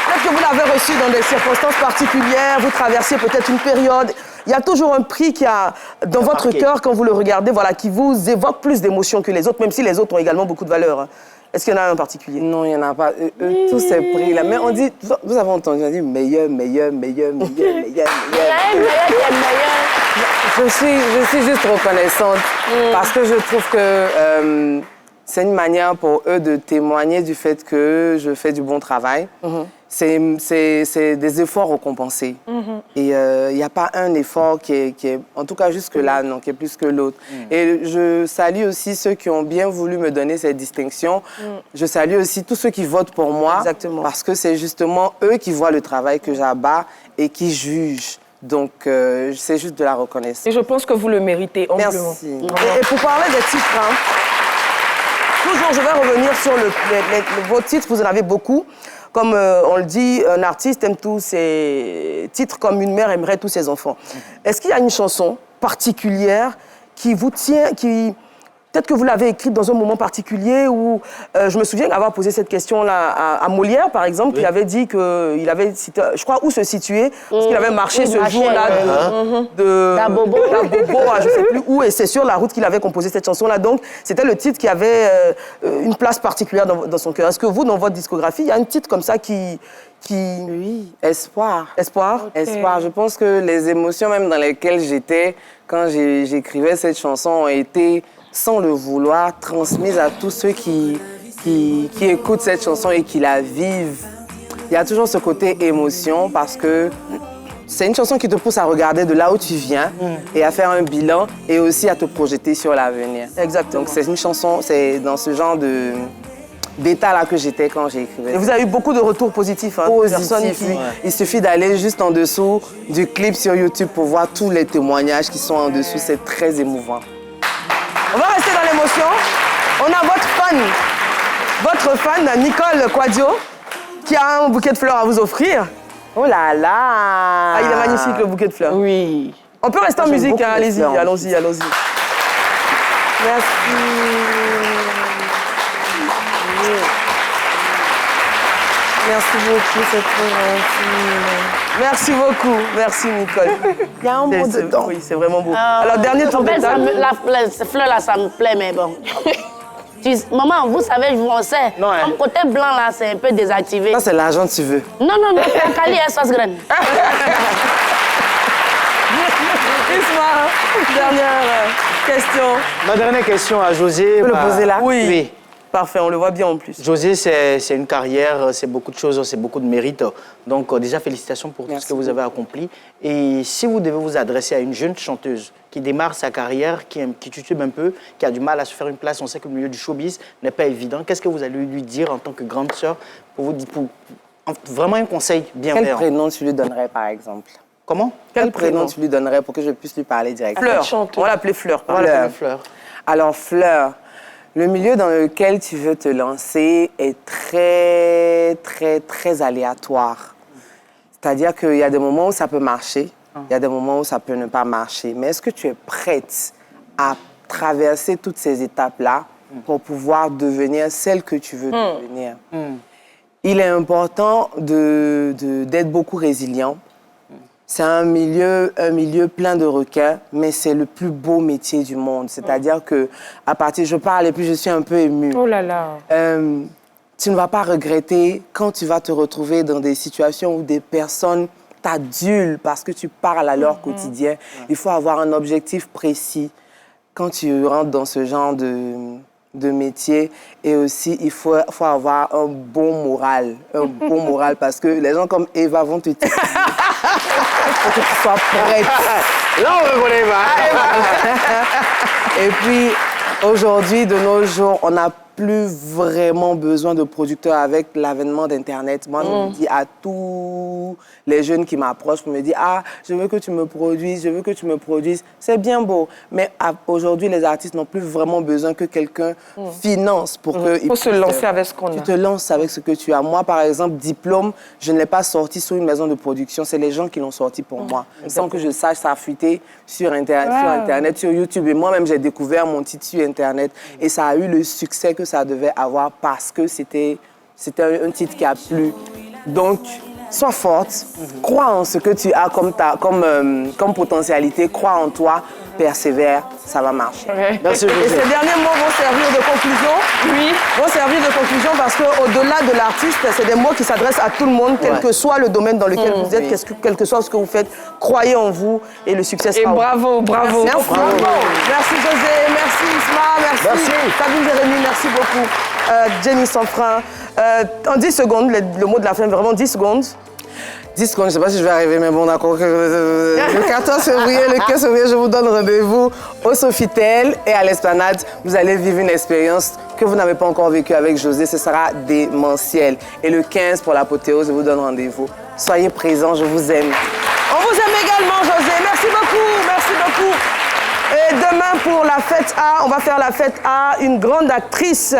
B: Peut-être que vous l'avez reçu dans des circonstances particulières, vous traversiez peut-être une période. Il y a toujours un prix qui a, dans votre cœur, quand vous le regardez, qui vous évoque plus d'émotions que les autres, même si les autres ont également beaucoup de valeur. Est-ce qu'il y en a un en particulier?
G: Non, il n'y en a pas. Tous ces prix-là. Mais on dit, vous avez entendu, on dit meilleur. Je suis juste reconnaissante parce que je trouve que c'est une manière pour eux de témoigner du fait que je fais du bon travail. C'est des efforts récompensés. Et il n'y a pas un effort qui est, en tout cas jusque-là, non, qui est plus que l'autre. Et je salue aussi ceux qui ont bien voulu me donner cette distinction. Je salue aussi tous ceux qui votent pour moi. Exactement. Parce que c'est justement eux qui voient le travail que j'abats et qui jugent. Donc, c'est juste de la reconnaissance.
E: Et je pense que vous le méritez amplement.
G: Merci.
B: Et pour parler des titres, toujours, je vais revenir sur vos titres, vous en avez beaucoup. Comme on le dit, un artiste aime tous ses titres comme une mère aimerait tous ses enfants. Est-ce qu'il y a une chanson particulière qui vous tient, peut-être que vous l'avez écrite dans un moment particulier où je me souviens avoir posé cette question-là à Molière, par exemple, qui avait dit qu'il avait, je crois, où se situer, parce qu'il avait marché ce jour-là de Bobo, je ne sais plus où, et c'est sur la route qu'il avait composé cette chanson-là. Donc, c'était le titre qui avait une place particulière dans son cœur. Est-ce que vous, dans votre discographie, il y a un titre comme ça qui...
G: Oui, Espoir.
B: Espoir?
G: Espoir. Je pense que les émotions même dans lesquelles j'étais quand j'écrivais cette chanson ont été, sans le vouloir, transmise à tous ceux qui écoutent cette chanson et qui la vivent. Il y a toujours ce côté émotion parce que c'est une chanson qui te pousse à regarder de là où tu viens et à faire un bilan et aussi à te projeter sur l'avenir.
B: Exactement.
G: Donc c'est une chanson, c'est dans ce genre d'état-là que j'étais quand j'ai écrit.
B: Et vous avez eu beaucoup de retours positifs.
G: Positifs, oui. Il suffit d'aller juste en dessous du clip sur YouTube pour voir tous les témoignages qui sont en dessous. C'est très émouvant.
B: On va rester dans l'émotion. On a votre fan, Nicole Quadio, qui a un bouquet de fleurs à vous offrir.
G: Oh là là!
B: Ah, il est magnifique, le bouquet de fleurs.
G: Oui.
B: On peut rester en musique, hein, allez-y, allons-y. Merci.
G: Merci beaucoup, c'est très gentil.
B: Merci beaucoup, merci Nicole.
G: Il y a un mot dedans.
B: Oui, c'est vraiment beau. Alors, dernier tour de table.
D: La fleur là, ça me plaît, mais bon. Maman, vous savez, je vous en sais.
G: Non,
D: comme côté blanc là, c'est un peu désactivé.
G: Ça, c'est l'argent que tu veux.
D: Non, Kali est sauce graine.
B: Isma, dernière question.
C: Ma dernière question à José.
G: Vous le posez là?
B: Oui. Parfait, on le voit bien en plus.
C: José, c'est une carrière, c'est beaucoup de choses, c'est beaucoup de mérite. Donc déjà, félicitations pour tout ce que vous avez accompli. Et si vous devez vous adresser à une jeune chanteuse qui démarre sa carrière, qui titube un peu, qui a du mal à se faire une place, on sait que le milieu du showbiz n'est pas évident, qu'est-ce que vous allez lui dire en tant que grande sœur pour vraiment un conseil bienveillant?
G: Quel prénom tu lui donnerais, par exemple?
C: Comment?
G: Quel prénom tu lui donnerais pour que je puisse lui parler directement?
B: Fleur. On va l'appeler Fleur.
G: Alors, Fleur, le milieu dans lequel tu veux te lancer est très, très, très aléatoire. C'est-à-dire qu'il y a des moments où ça peut marcher, il y a des moments où ça peut ne pas marcher. Mais est-ce que tu es prête à traverser toutes ces étapes-là pour pouvoir devenir celle que tu veux devenir? Il est important d'être beaucoup résilient. C'est un milieu plein de requins, mais c'est le plus beau métier du monde. C'est-à-dire que, je parle et puis je suis un peu émue.
E: Oh là là.
G: Tu ne vas pas regretter quand tu vas te retrouver dans des situations où des personnes t'adulent parce que tu parles à leur quotidien. Il faut avoir un objectif précis quand tu rentres dans ce genre de métier. Et aussi, il faut avoir un bon moral. Un bon moral parce que les gens comme Eva vont te dire faut que tu sois prête.
C: Là, on me connaît pas.
G: Et puis, aujourd'hui, de nos jours, on n'a plus vraiment besoin de producteurs avec l'avènement d'Internet. Moi, je dis à tous les jeunes qui m'approchent pour me dire « Ah, je veux que tu me produises, je veux que tu me produises. » C'est bien beau, mais aujourd'hui, les artistes n'ont plus vraiment besoin que quelqu'un finance pour que...
E: Il faut se lancer avec ce qu'on a.
G: Tu te lances avec ce que tu as. Moi, par exemple, Diplôme, je ne l'ai pas sorti sur une maison de production. C'est les gens qui l'ont sorti pour moi. Sans que je sache, ça a fuité sur Internet, sur YouTube. Et moi-même, j'ai découvert mon titre sur Internet. Et ça a eu le succès que ça devait avoir parce que c'était un titre qui a plu. Donc, sois forte, crois en ce que tu as comme potentialité, crois en toi, persévère, ça va marcher.
B: Merci, et ces derniers mots vont servir de conclusion. Oui. Vont servir de conclusion parce qu'au-delà de l'artiste, c'est des mots qui s'adressent à tout le monde, quel que soit le domaine dans lequel vous êtes, quel que soit ce que vous faites. Croyez en vous et le succès sera.
E: Et bravo, bravo.
B: Merci. Merci José, merci Isma, merci. Sabine Jérémy, merci beaucoup. Jenny Sanfrin. En 10 secondes, le mot de la fin, vraiment 10 secondes.
G: 10 secondes, je ne sais pas si je vais arriver, mais bon, d'accord. Le 14 février, le 15 février, je vous donne rendez-vous au Sofitel et à l'Esplanade. Vous allez vivre une expérience que vous n'avez pas encore vécue avec José. Ce sera démentiel. Et le 15 pour l'apothéose, je vous donne rendez-vous. Soyez présents, je vous aime.
B: On vous aime également, José. Merci beaucoup, merci beaucoup. Et demain, pour la fête A, on va faire la fête A, une grande actrice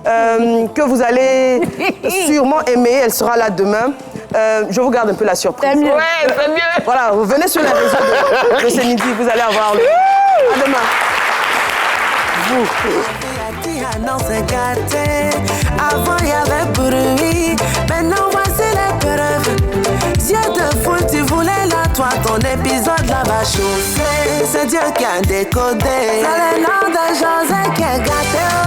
B: que vous allez sûrement aimer. Elle sera là demain. Je vous garde un peu la surprise.
E: C'est mieux. Ouais, c'est mieux.
B: Voilà, vous venez sur les réseaux de ce midi, vous allez avoir le... À demain.
I: Avant, il y avait bruit. Maintenant, voici les preuves. Yeux de foule, tu voulais là, toi, ton épisode là va chauffer. C'est Dieu qui a décodé. C'est le nom de José qui est gâté.